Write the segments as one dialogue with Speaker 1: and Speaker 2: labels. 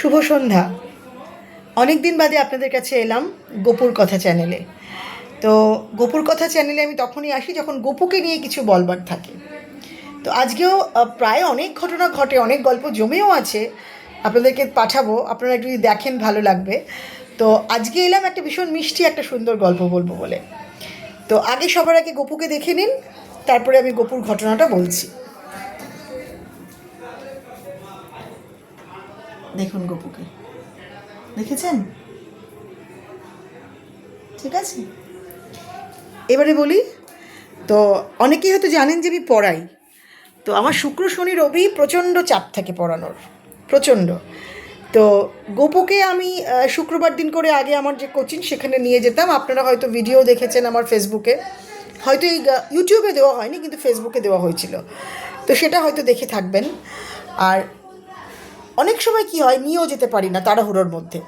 Speaker 1: শুভ সন্ধ্যা। অনেক দিন বাদে আপনাদের কাছে এলাম গোপুর কথা চ্যানেলে। তো গোপুর কথা চ্যানেলে আমি তখনই আসি যখন গোপুকে নিয়ে কিছু বলবার থাকে। তো আজকেও প্রায় অনেক ঘটনা ঘটে, অনেক গল্প জমেও আছে, আপনাদেরকে পাঠাবো, আপনারা যদি দেখেন ভালো লাগবে। তো আজকে এলাম একটা ভীষণ মিষ্টি একটা সুন্দর গল্প বলবো বলে। তো আগে সবার আগে গোপুকে দেখে নিন, তারপরে আমি গোপুর ঘটনাটা বলছি। দেখুন গোপুকে, দেখেছেন? ঠিক আছে, এবারে বলি। তো অনেকেই হয়তো জানেন যে আমি পড়াই। তো আমার শুক্র শনি রবি প্রচণ্ড চাপ থাকে পড়ানোর, প্রচণ্ড। তো গোপুকে আমি শুক্রবার দিন করে আগে আমার যে কোচিং সেখানে নিয়ে যেতাম। আপনারা হয়তো ভিডিও দেখেছেন আমার ফেসবুকে, হয়তো এই ইউটিউবে দেওয়া হয়নি কিন্তু ফেসবুকে দেওয়া হয়েছিল, তো সেটা হয়তো দেখে থাকবেন। আর অনেক সময় কি হয়, নিয়েও যেতে পারি না তাড়াহুড়োর মধ্যে।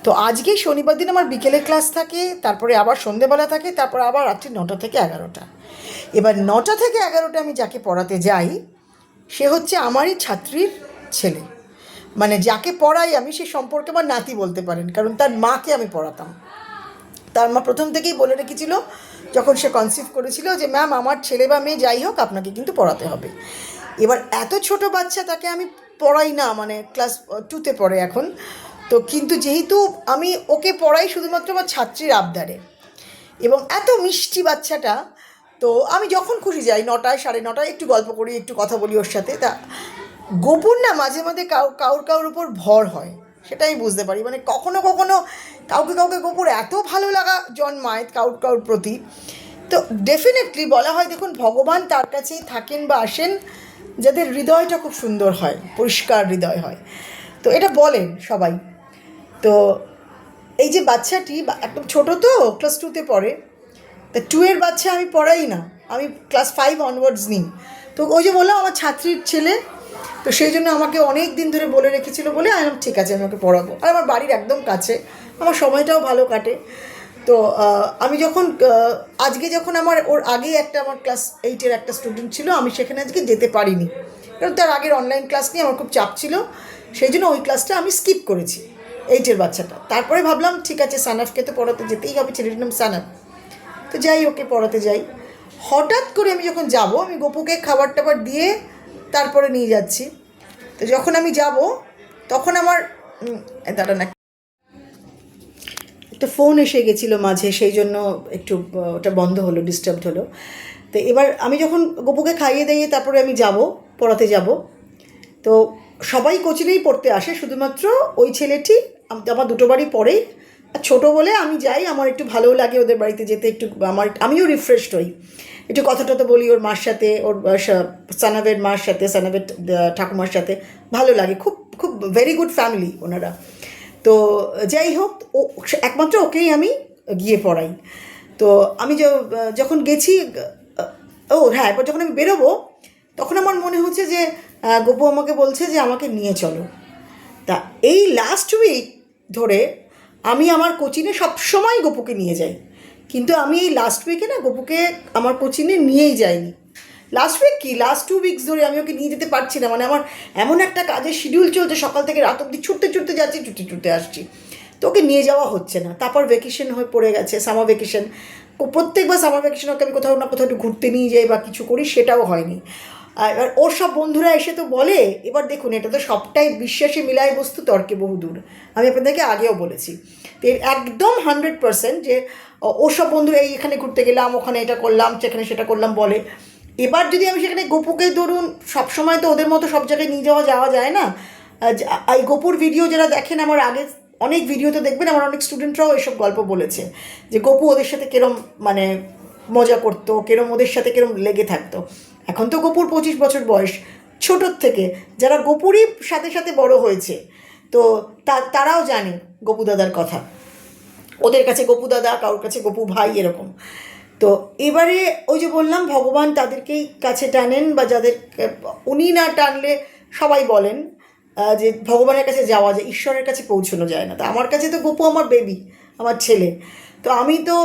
Speaker 1: তো আজকে শনিবার দিন আমার বিকেলে ক্লাস থাকে, তারপরে আবার সন্ধেবেলা থাকে, তারপর আবার রাত্রি 9টা থেকে 11টা। এবার 9টা থেকে 11টা আমি যাকে পড়াতে যাই সে হচ্ছে আমারই ছাত্রীর ছেলে। মানে যাকে পড়াই আমি সে সম্পর্কে আমার নাতি বলতে পারেন, কারণ তার মাকে আমি পড়াতাম। তার মা প্রথম থেকেই বলে রেখেছিল যখন সে কনসিভ করেছিল যে ম্যাম আমার ছেলে বা মেয়ে যাই হোক আপনাকে কিন্তু পড়াতে হবে। এবার এত ছোট বাচ্চা তাকে আমি পড়াই না, মানে ক্লাস 2তে পড়ে এখন। তো কিন্তু যেহেতু আমি ওকে পড়াই শুধুমাত্র আমার ছাত্রীর আবদারে, এবং এত মিষ্টি বাচ্চাটা, তো আমি যখন খুশি যাই 9টায় 9:30 একটু গল্প করি, একটু কথা বলি ওর সাথে। তা গোপুর না মাঝে মাঝে কাউর উপর ভর হয়, সেটা আমি বুঝতে পারি। মানে কখনো কখনো কাউকে গোপুর এত ভালো লাগা জন্মায় কাউর প্রতি। তো ডেফিনেটলি বলা হয়, দেখুন ভগবান তার কাছেই থাকেন বা আসেন যাদের হৃদয়টা খুব সুন্দর হয়, পরিষ্কার হৃদয় হয়। তো এটা বলেন সবাই। তো এই যে বাচ্চাটি একদম ছোটো, তো ক্লাস 2তে পড়ে। তা 2 এর বাচ্চা আমি পড়াই না, আমি ক্লাস 5 অনওয়ার্ডস নিই। তো ওই যে বললাম আমার ছাত্রীর ছেলে, তো সেই জন্য আমাকে অনেক দিন ধরে বলে রেখেছিল বলে আমি ঠিক আছে আমি ওকে পড়াবো। আর আমার বাড়ির একদম কাছে, আমার সময়টাও ভালো কাটে। তো আমি যখন আজকে যখন ওর আগেই আমার ক্লাস 8-এর একটা স্টুডেন্ট ছিল, আমি সেখানে আজকে যেতে পারিনি, কারণ তার আগের অনলাইন ক্লাস নিয়ে আমার খুব চাপ ছিল। সেই জন্য ওই ক্লাসটা আমি স্কিপ করেছি, 8-এর বাচ্চাটা। তারপরে ভাবলাম ঠিক আছে সানাফকে তো পড়াতে যেতেই হবে, ছেলেটির নাম সানাফ। তো যাই, ওকে পড়াতে যাই। হঠাৎ করে আমি যখন যাব, আমি গোপুকে খাবার টাবার দিয়ে তারপরে নিয়ে যাচ্ছি। তো যখন আমি যাব তখন আমার দাঁড়ান, একটা ফোন এসে গেছিলো মাঝে, সেই জন্য একটু ওটা বন্ধ হলো, ডিস্টার্বড হলো। তো এবার আমি যখন গোপুকে খাইয়ে দিয়ে তারপরে আমি যাব, পড়াতে যাব। তো সবাই কোচিংয়েই পড়তে আসে, শুধুমাত্র ওই ছেলেটি আমার দুটো বাড়ি পরেই। আর ছোটো বলে আমি যাই, আমার একটু ভালোও লাগে ওদের বাড়িতে যেতে, একটু আমিও রিফ্রেশড হই, একটু কথা টথা বলি ওর মার সাথে, ওর সানাবের মার সাথে, সানাবের ঠাকুমার সাথে। ভালো লাগে, খুব খুব ভেরি গুড ফ্যামিলি ওনারা। তো যাই হোক, ও একমাত্র ওকেই আমি গিয়ে পড়াই। তো আমি যখন গেছি, ও হ্যাঁ, এবার যখন আমি বেরোবো তখন আমার মনে হচ্ছে যে গোপু আমাকে বলছে যে আমাকে নিয়ে চলো। তা এই লাস্ট উইক ধরে আমি আমার কোচিংয়ে সবসময় গোপুকে নিয়ে যাই, কিন্তু আমি এই লাস্ট উইকে না গোপুকে আমার কোচিংয়ে নিয়েই যাইনি। লাস্ট উইক কি, লাস্ট 2 উইকস ধরে আমি ওকে নিয়ে যেতে পারছি না। মানে আমার এমন একটা কাজের শিডিউল চলছে, সকাল থেকে রাত অবধি ছুটতে যাচ্ছি, ছুটতে আসছি, তো ওকে নিয়ে যাওয়া হচ্ছে না। তারপর ভ্যাকেশন হয়ে পড়ে গেছে, সামার ভ্যাকেশন। প্রত্যেকবার সামার ভ্যাকেশন ওকে আমি কোথাও না কোথাও একটু ঘুরতে নিয়ে যাই বা কিছু করি, সেটাও হয়নি। আর এবার ওর সব বন্ধুরা এসে তো বলে, এবার দেখুন এটা তো সবটাই বিশ্বাসে মিলায় বস্তু তর্কে বহুদূর, আমি আপনাদেরকে আগেও বলেছি। তো এর একদম 100% যে ওর সব বন্ধুরা এখানে ঘুরতে গেলাম, ওখানে এটা করলাম, সেখানে সেটা করলাম বলে। এবার যদি আমি সেখানে গোপুকে ধরুন, সবসময় তো ওদের মতো সব জায়গায় নিয়ে যাওয়া যায় না। এই গোপুর ভিডিও যারা দেখেন, আমার আগে অনেক ভিডিওতে দেখবেন আমার অনেক স্টুডেন্টরাও এসব গল্প বলেছে যে গোপু ওদের সাথে কিরম মানে মজা করতো, কিরম ওদের সাথে কিরম লেগে থাকতো। এখন তো গোপুর 25 বছর বয়স, ছোটোর থেকে যারা গোপুরই সাথে সাথে বড় হয়েছে, তো তারাও জানে গোপু দাদার কথা। ওদের কাছে গোপু দাদা, কারোর কাছে গোপু ভাই, এরকম। তো এবারে ওই যে বললাম ভগবান তাদেরকেই কাছে টানেন, বা যাদের উনি না টানলে সবাই বলেন যে ভগবানের কাছে যাওয়া যায়, ঈশ্বরের কাছে পৌঁছানো যায় না। তো আমার কাছে তো গোপু আমার বেবি, আমার ছেলে। তো আমি তো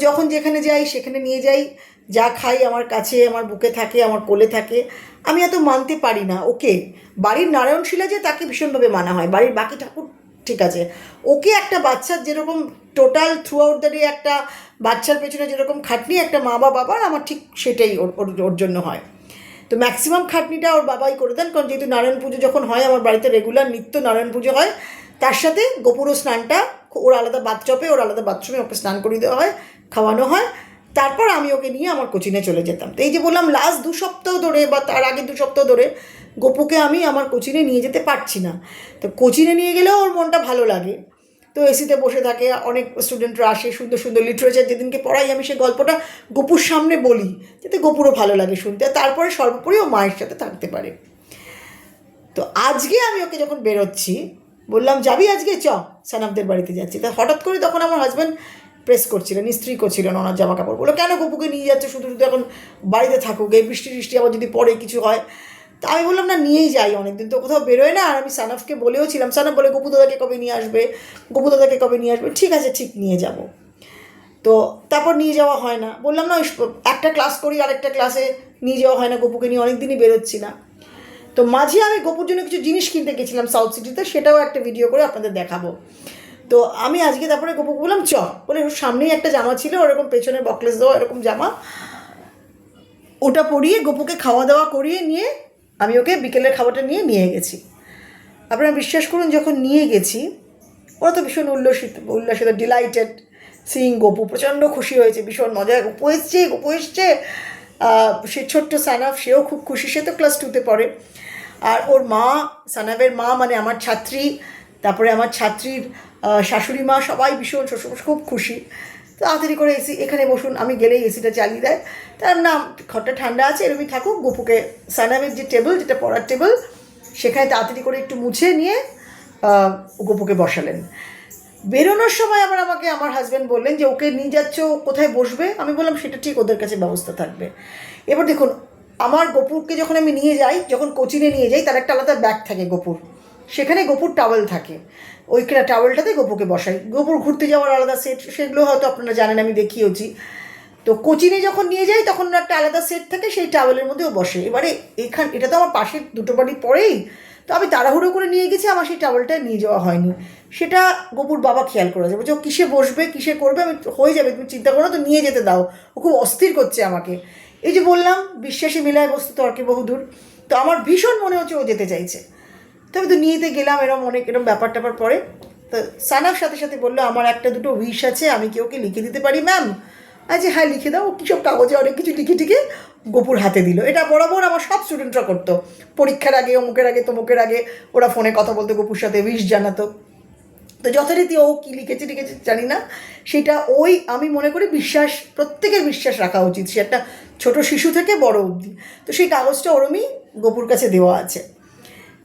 Speaker 1: যখন যেখানে যাই সেখানে নিয়ে যাই। যা খাই আমার কাছে, আমার বুকে থাকে, আমার কোলে থাকে। আমি এত মানতে পারি না ওকে। বাড়ির নারায়ণশীলা যে তাকে ভীষণভাবে মানা হয়, বাড়ির বাকি ঠাকুর ঠিক আছে, ওকে একটা বাচ্চার যেরকম total through out the day একটা বাচ্চার পেছনে যেরকম খাটনি একটা মা বা বাবার, আমার ঠিক সেটাই ওর ওর ওর জন্য হয়। তো ম্যাক্সিমাম খাটনিটা ওর বাবাই করে দেন, কারণ যেহেতু নারায়ণ পুজো যখন হয় আমার বাড়িতে রেগুলার নিত্য নারায়ণ পুজো হয়, তার সাথে গোপুরও স্নানটা ওর আলাদা বাথটবে, ওর আলাদা বাথরুমে ওকে স্নান করিয়ে দেওয়া হয়, খাওয়ানো হয়। তারপর আমি ওকে নিয়ে আমার কোচিনে চলে যেতাম। তো এই যে বললাম লাস্ট 2 সপ্তাহ ধরে বা তার আগে 2 সপ্তাহ ধরে গোপুকে আমি আমার কোচিনে নিয়ে যেতে পারছি না। তো কোচিনে নিয়ে গেলেও ওর মনটা ভালো লাগে। তো এসিতে বসে থাকে, অনেক স্টুডেন্টরা আসে, সুন্দর সুন্দর লিটারেচার যেদিনকে পড়াই আমি সেই গল্পটা গোপুর সামনে বলি, যাতে গোপুরও ভালো লাগে শুনতে, তারপরে সর্বোপরি ও মায়ের সাথে থাকতে পারে। তো আজকে আমি ওকে যখন বেরোচ্ছি বললাম যাবি আজকে, চ সানাফদের বাড়িতে যাচ্ছি। তা হঠাৎ করে তখন আমার হাজব্যান্ড প্রেস করছিলেন, ইস্ত্রি করছিলেন ওনার জামা কাপড়। বললো কেন গপুকে নিয়ে যাচ্ছে, শুধু শুধু এখন বাড়িতে থাকুক, এই বৃষ্টি টিষ্টি আবার যদি পরে কিছু হয়। তা আমি বললাম না, নিয়েই যাই, অনেকদিন তো কোথাও বেরোয় না। আর আমি সানাফকে বলেও ছিলাম, সানাফ বলে গপু দাদাকে কবে নিয়ে আসবে, গপু দাদাকে কবে নিয়ে আসবে। ঠিক আছে, ঠিক নিয়ে যাব। তো তারপর নিয়ে যাওয়া হয় না, বললাম না একটা ক্লাস করি আরেকটা ক্লাসে নিয়ে যাওয়া হয় না, গপুকে নিয়ে অনেক দিনই বেরোচ্ছি না। তো মাঝে আমি গপুর জন্য কিছু জিনিস কিনতে গেছিলাম সাউথ সিটিতে, সেটাও একটা ভিডিও করে আপনাদের দেখাবো। তো আমি আজকে তারপরে গপুকে বললাম চ, বলে ওর সামনেই একটা জামা ছিল ওরকম পেছনে বকলেস দেওয়া এরকম জামা, ওটা পরিয়ে গপুকে খাওয়া দাওয়া করিয়ে নিয়ে আমি ওকে বিকেলের খাবারটা নিয়ে গেছি। আপনারা বিশ্বাস করুন, যখন নিয়ে গেছি ওরা তো ভীষণ উল্লাসিত ডিলাইটেড সিইং গপু, প্রচণ্ড খুশি হয়েছে, ভীষণ মজা, গপু এসছে। সে ছোট্ট সানাফ, সেও খুব খুশি, সে তো ক্লাস 2তে পড়ে। আর ওর মা, সানাফের মা মানে আমার ছাত্রী, তারপরে আমার ছাত্রীর শাশুড়ি মা, সবাই ভীষণ শ্বশুর খুব খুশি। তো তাড়াতাড়ি করে এসি এখানে বসুন, আমি গেলেই এসিটা চালিয়ে দেয়। তার নাম ঘরটা ঠান্ডা আছে, এরকমই থাকুক। গপুকে সানাফের যে টেবিল, যেটা পড়ার টেবিল, সেখানে তাড়াতাড়ি করে একটু মুছে নিয়ে গপুকে বসালেন। বেরোনোর সময় আবার আমাকে আমার হাজব্যান্ড বললেন যে ওকে নিয়ে যাচ্ছ, কোথায় বসবে। আমি বললাম সেটা ঠিক, ওদের কাছে ব্যবস্থা থাকবে। এবার দেখুন, আমার গপুরকে যখন আমি নিয়ে যাই, যখন কোচিনে নিয়ে যাই, তার একটা আলাদা ব্যাগ থাকে গপুর, সেখানে গপুর টাওয়েল থাকে, ওই টাওয়েলটাতে গপুকে বসাই। গপুর ঘুরতে যাওয়ার আলাদা সেট, সেগুলো হয়তো আপনারা জানেন, আমি দেখিয়েছি। তো কোচিনে যখন নিয়ে যাই তখন একটা আলাদা সেট থাকে, সেই টাওয়েলের মধ্যেও বসে। এবারে এটা তো আমার পাশের দুটো বাড়ি পরেই, তো আমি তাড়াহুড়ো করে নিয়ে গেছি, আমার সেই টাওয়েলটা নিয়ে যাওয়া হয়নি। সেটা গপুর বাবা খেয়াল করে যাবে যে ও কিসে বসবে কিসে করবে, আমি হয়ে যাবে, তুমি চিন্তা করো না, তো নিয়ে যেতে দাও, ও খুব অস্থির করছে আমাকে। এই যে বললাম বিশ্বাসে মিলায় বস্তু তর্কে বহুদূর, তো আমার ভীষণ মনে হচ্ছে ও যেতে চাইছে। তো আমি তো নিয়েতে গেলাম, অনেক এরকম ব্যাপার ট্যাপার পরে। তো সানার সাথে সাথে বললো আমার একটা দুটো উইশ আছে, আমি কি ওকে লিখে দিতে পারি ম্যাম? আচ্ছা হ্যাঁ লিখে দাও। কী সব কাগজে অনেক কিছু লিখে টিকে গপুর হাতে দিল। এটা বরাবর আমার সব স্টুডেন্টরা করতো, পরীক্ষার আগে অমুকের আগে তমুকের আগে ওরা ফোনে কথা বলতো, গপুর সাথে উইশ জানাতো। তো যথারীতি ও কী লিখেছে জানি না, সেটা ওই আমি মনে করি বিশ্বাস, প্রত্যেকের বিশ্বাস রাখা উচিত, সে একটা ছোট শিশু থেকে বড় অবধি। তো সেই কাগজটা ওরমই গপুর কাছে দেওয়া আছে।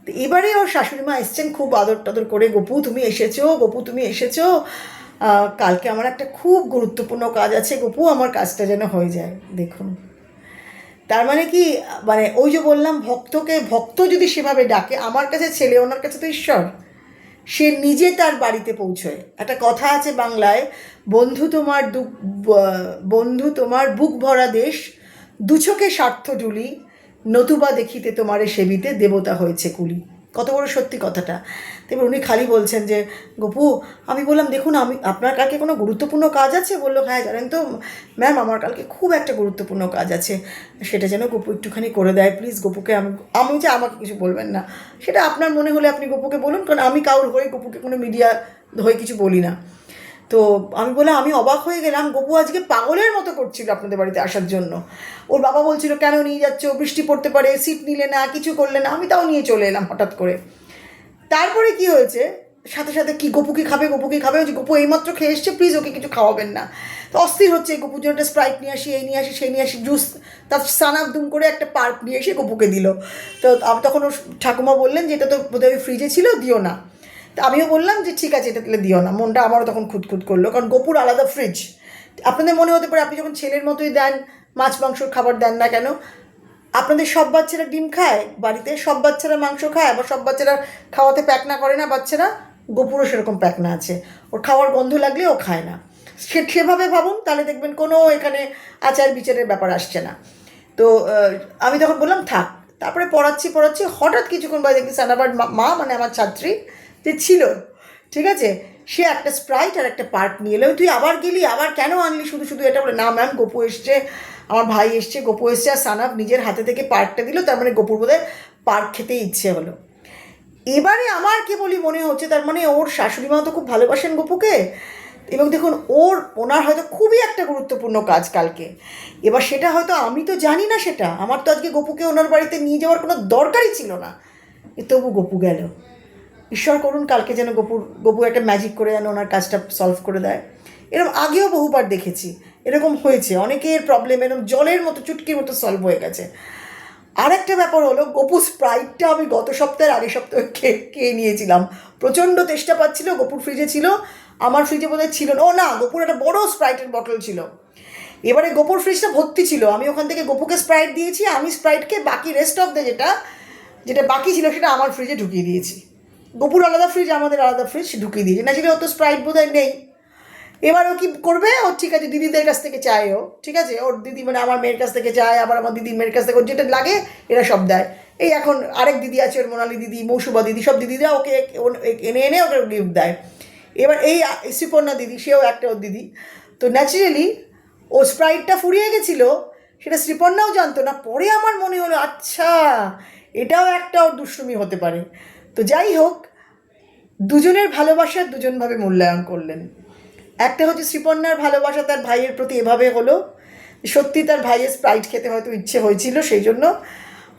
Speaker 1: তো এবারে ওর শাশুড়ি মা এসছেন, খুব আদর টাদর করে, গপু তুমি এসেছো, গপু তুমি এসেছো, কালকে আমার একটা খুব গুরুত্বপূর্ণ কাজ আছে গপু, আমার কাজটা যেন হয়ে যায়। দেখুন, তার মানে কি, মানে ওই যে বললাম, ভক্ত যদি সেভাবে ডাকে, আমার কাছে ছেলে, ওনার কাছে তো ঈশ্বর, সে নিজে তার বাড়িতে পৌঁছয়। একটা কথা আছে বাংলায়, বন্ধু তোমার বুক ভরা দেশ, দুচোখে স্বার্থ ঢুলি, নতুবা দেখিতে তোমারে সেবিতে দেবতা হয়েছে কুলি। কত বড় সত্যি কথাটা। এবার উনি খালি বলছেন যে গপু, আমি বললাম দেখুন, আপনার কালকে কোনো গুরুত্বপূর্ণ কাজ আছে? বললো হ্যাঁ জানেন তো ম্যাম, আমার কালকে খুব একটা গুরুত্বপূর্ণ কাজ আছে, সেটা যেন গপু একটুখানি করে দেয় প্লিজ। গপুকে আমি যে আমাকে কিছু বলবেন না, সেটা আপনার মনে হলে আপনি গপুকে বলুন, কারণ আমি কারোর হয়ে গপুকে কোনো মিডিয়া হয়ে কিছু বলি না। তো আমি বললাম, আমি অবাক হয়ে গেলাম, গপু আজকে পাগলের মতো করছিল আপনাদের বাড়িতে আসার জন্য। ওর বাবা বলছিল কেন নিয়ে যাচ্ছ, বৃষ্টি পড়তে পারে, সিট নিলে না, কিছু করলে না। আমি তাও নিয়ে চলে এলাম হঠাৎ করে। তারপরে কি হয়েছে, সাথে সাথে কি গপু কি খাবে, ওই যে গপু এইমাত্র খেয়ে এসছে, প্লিজ ওকে কিছু খাওয়াবেন না। তো অস্থির হচ্ছে, গপুর জন্য একটা স্প্রাইট নিয়ে আসি, এই নিয়ে আসি, সেই নিয়ে আসি, জুস, তার সানাপ দুম করে একটা পার্ক নিয়ে এসে গপুকে দিল। তো তখন ওর ঠাকুমা বললেন যে এটা তো বোধহয় ফ্রিজে ছিল, দিও না। তো আমিও বললাম যে ঠিক আছে, এটা তাহলে দিও না। মনটা আমারও তখন খুঁতখুত করলো, কারণ গপুর আলাদা ফ্রিজ। আপনাদের মনে হতে পারে আপনি যখন ছেলের মতোই দেন, মাছ মাংসর খাবার দেন না কেন, আপনাদের সব বাচ্চারা ডিম খায় বাড়িতে, সব বাচ্চারা মাংস খায়, আবার সব বাচ্চারা খাওয়াতে প্যাকনা করে না বাচ্চারা, গপুরও সেরকম প্যাকনা আছে, ওর খাওয়ার গন্ধ লাগলে ও খায় না। সেভাবে ভাবুন, তাহলে দেখবেন কোনো এখানে আচার বিচারের ব্যাপার আসছে না। তো আমি তখন বললাম থাক। তারপরে পড়াচ্ছি হঠাৎ কিছুক্ষণ পরে দেখি সানাবার মা মানে আমার ছাত্রী যে ছিল, ঠিক আছে, সে একটা স্প্রাইট আর একটা পার্ক নিয়ে এলো। তুই আবার গেলি, আবার কেন আনলি শুধু শুধু এটা বলে? না ম্যাম, গপু এসছে, আমার ভাই এসছে, গপু এসছে, আর সানাব নিজের হাতে থেকে পার্কটা দিল, তার মানে গপুর বোধহয় পার্ক খেতে ইচ্ছে হলো। এবারে আমার কেবলই মনে হচ্ছে তার মানে ওর শাশুড়ি মা তো খুব ভালোবাসেন গপুকে, এবং দেখুন ওনার হয়তো খুবই একটা গুরুত্বপূর্ণ কাজ কালকে। এবার সেটা হয়তো আমি তো জানি না, সেটা আমার তো আজকে গপুকে ওনার বাড়িতে নিয়ে যাওয়ার কোনো দরকারই ছিল না, তবু গপু গেল। ঈশ্বর করুন কালকে যেন গপু একটা ম্যাজিক করে যেন ওনার কাজটা সলভ করে দেয়। এরকম আগেও বহুবার দেখেছি, এরকম হয়েছে, অনেকের প্রবলেম এরকম জলের মতো চুটকির মতো সলভ হয়ে গেছে। আর একটা ব্যাপার হলো, গপু স্প্রাইটটা আমি গত সপ্তাহের আগের সপ্তাহে খেয়ে নিয়েছিলাম, প্রচণ্ড তেষ্টা পাচ্ছিল, গপুর ফ্রিজে ছিল, আমার ফ্রিজে বোধহয় ছিল না, ও না, গপুর একটা বড় স্প্রাইটের বটল ছিল। এবারে গপুর ফ্রিজটা ভর্তি ছিল, আমি ওখান থেকে গপুকে স্প্রাইট দিয়েছি, আমি স্প্রাইটকে বাকি রেস্ট অফ দ্য যেটা বাকি ছিল সেটা আমার ফ্রিজে ঢুকিয়ে দিয়েছি। গপুর আলাদা ফ্রিজ, আমাদের আলাদা ফ্রিজ, ঢুকিয়ে দিয়েছি, না ছিল ও তো স্প্রাইট বোধহয় নেই। এবার ও কী করবে, ওর ঠিক আছে দিদিদের কাছ থেকে চায়, ও ঠিক আছে, ওর দিদি মানে আমার মেয়ের কাছ থেকে চায়, আবার আমার দিদির মেয়ের কাছ থেকে ওর যেটা লাগে এরা সব দেয়। এই এখন আরেক দিদি আছে, ওর মোনালি দিদি, মৌসুবা দিদি, সব দিদিরা ওকে এনে এনে ওকে গিফট দেয়। এবার এই শ্রীপর্ণা দিদি, সেও একটা ওর দিদি। তো ন্যাচারালি ও স্প্রাইটটা ফুরিয়ে গেছিলো, সেটা শ্রীপর্ণাও জানতো না। পরে আমার মনে হলো আচ্ছা এটাও একটা ওর দুষ্টুমি হতে পারে। তো যাই হোক, দুজনের ভালোবাসার দুজনভাবে মূল্যায়ন করলেন। একটা হচ্ছে শ্রীপর্ণার ভালোবাসা তার ভাইয়ের প্রতি এভাবে হলো, সত্যি তার ভাইয়ের স্প্রাইট খেতে হয়তো ইচ্ছে হয়েছিল সেই জন্য।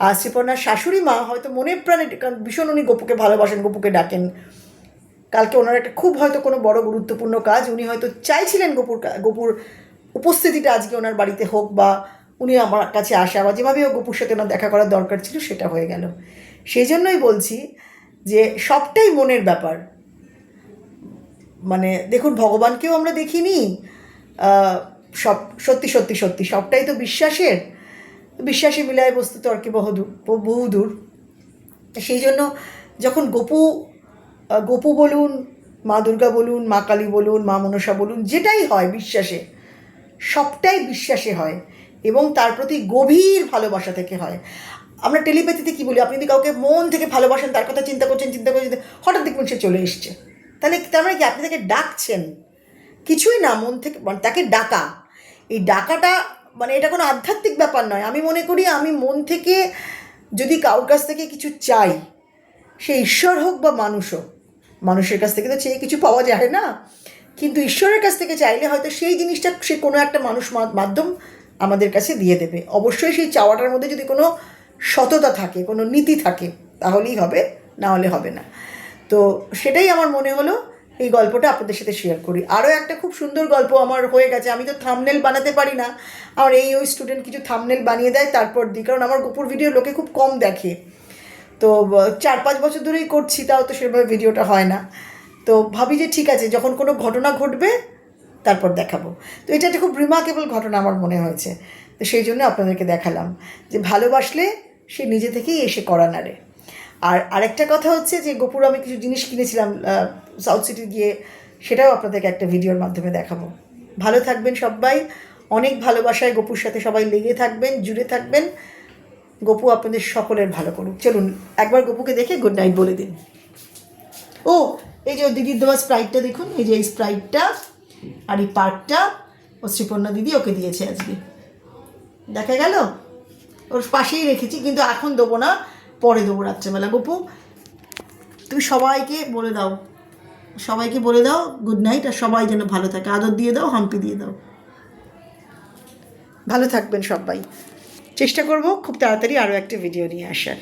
Speaker 1: আর শ্রীপর্ণার শাশুড়ি মা হয়তো মনে প্রাণে, কারণ ভীষণ উনি গপুকে ভালোবাসেন, গপুকে ডাকেন, কালকে ওনার একটা খুব হয়তো কোনো বড় গুরুত্বপূর্ণ কাজ, উনি হয়তো চাইছিলেন গপুর উপস্থিতিটা আজকে ওনার বাড়িতে হোক, বা উনি আমার কাছে আসা, বা যেভাবে গপুর সাথে ওনার দেখা করার দরকার ছিল সেটা হয়ে গেল। সেই জন্যই বলছি যে সবটাই মনের ব্যাপার। মানে দেখুন, ভগবানকেও আমরা দেখিনি, সব সত্যি সবটাই তো বিশ্বাসের, বিশ্বাসী মিলায় বস্তু তর্কে বহুদূর। সেই জন্য যখন গপু বলুন, মা দুর্গা বলুন, মা কালী বলুন, মা মনসা বলুন, যেটাই হয় বিশ্বাসে, সবটাই বিশ্বাসে হয় এবং তার প্রতি গভীর ভালোবাসা থেকে হয়। আমরা টেলিপ্যাথিতে কী বলি, আপনি যদি কাউকে মন থেকে ভালোবাসেন, তার কথা চিন্তা করছেন, হঠাৎ দেখবেন সে চলে এসছে, তাহলে তার মানে কি আপনি তাকে ডাকছেন? কিছুই না, মন থেকে তাকে ডাকা। এই ডাকাটা মানে এটা কোনো আধ্যাত্মিক ব্যাপার নয়। আমি মনে করি আমি মন থেকে যদি কারোর কাছ থেকে কিছু চাই, সে ঈশ্বর হোক বা মানুষ হোক, মানুষের কাছ থেকে তো চেয়ে কিছু পাওয়া যায় না, কিন্তু ঈশ্বরের কাছ থেকে চাইলে হয়তো সেই জিনিসটা সে কোনো একটা মানুষ মাধ্যম আমাদের কাছে দিয়ে দেবে। অবশ্যই সেই চাওয়াটার মধ্যে যদি কোনো সততা থাকে, কোনো নীতি থাকে, তাহলেই হবে, না হলে হবে না। তো সেটাই আমার মনে হলো এই গল্পটা আপনাদের সাথে শেয়ার করি। আরও একটা খুব সুন্দর গল্প আমার হয়ে গেছে, আমি তো থাম্বনেল বানাতে পারি না, আমার ওই স্টুডেন্ট কিছু থাম্বনেল বানিয়ে দেয়, তারপর দিই, কারণ আমার গপুর ভিডিও লোকে খুব কম দেখে, তো 4-5 বছর ধরেই করছি, তাও তো সেভাবে ভিডিওটা হয় না। তো ভাবি যে ঠিক আছে, যখন কোনো ঘটনা ঘটবে তারপর দেখাবো। তো এটা একটা খুব রিমার্কেবল ঘটনা আমার মনে হয়েছে, তো সেই জন্য আপনাদেরকে দেখালাম যে ভালোবাসলে সে নিজে থেকেই এসে করা নাড়ে। আর আরেকটা কথা হচ্ছে যে গপুর আমি কিছু জিনিস কিনেছিলাম সাউথ সিটি গিয়ে, সেটাও আপনাদেরকে একটা ভিডিওর মাধ্যমে দেখাবো। ভালো থাকবেন সবাই, অনেক ভালোবাসায় গপুর সাথে সবাই লেগে থাকবেন, জুড়ে থাকবেন। গপু আপনাদের সকলের ভালো করুক। চলুন একবার গপুকে দেখে গুড নাইট বলে দিন। ও এই যে দিদির দেওয়া স্প্রাইটটা দেখুন, এই যে এই স্প্রাইটটা আর এই পার্কটা ও শ্রীপর্ণা দিদি ওকে দিয়েছে আজকে, দেখা গেল, ওর পাশেই রেখেছি, কিন্তু এখন দেবো না, পরে দেবো রাত্রেবেলা। গপু তুমি সবাইকে বলে দাও গুড নাইট, আর সবাই যেন ভালো থাকে, আদর দিয়ে দাও, হাম্পি দিয়ে দাও। ভালো থাকবেন সবাই, চেষ্টা করব খুব তাড়াতাড়ি আরও একটা ভিডিও নিয়ে আসার।